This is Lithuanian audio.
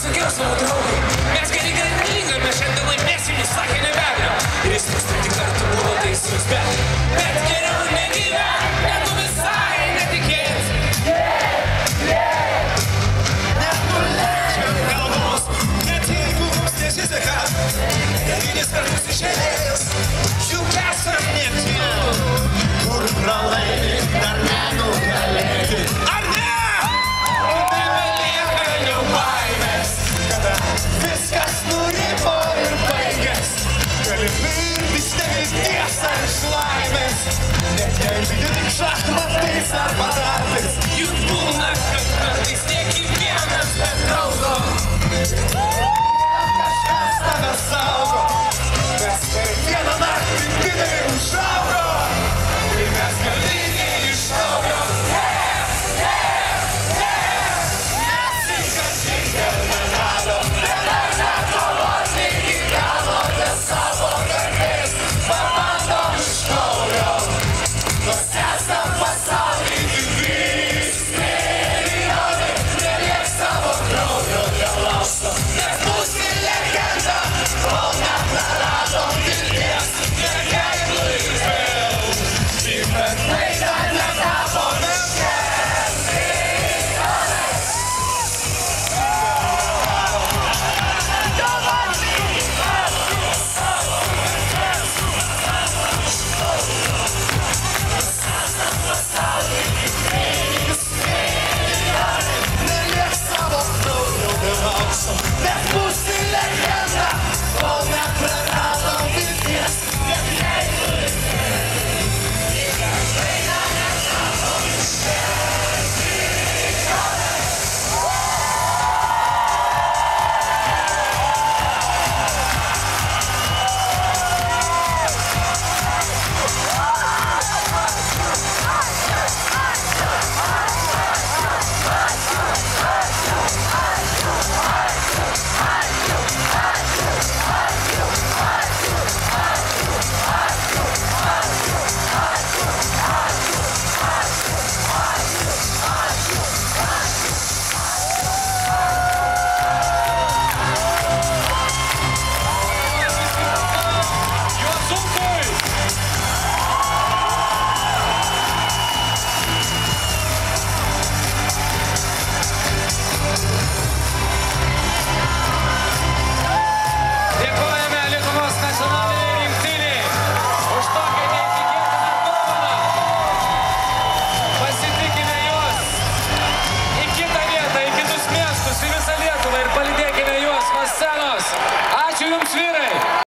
sakiau savo draugui, mes geri galingai, mes šiandien laimėsim, jis sakė nebegalio. Ir jis tūkstantį kartų buvo teisus, bet geriau negyvent, negu visai netikėt. Nenuleidžiam galvos, net jeigu mums nesiseka, 9 kartus iš eilės, juk esam ne tie, kur pralaimi dar nenugalėti. Ar ne? Nebelieka jau baimės, kada viskas nurimo ir baigės. Gali pirtis nevilties ar iš laimės, net nežaidi tik šachmatais ar patartais. Juk būna, kad kartais ne kiekvienas bet draugo. Kažkas tave saugo, mes per vieną naktį didelį užaugo. Ir mes galiniai iš naujo. Palydėkime juos nuo scenos. Ačiū jums, vyrai!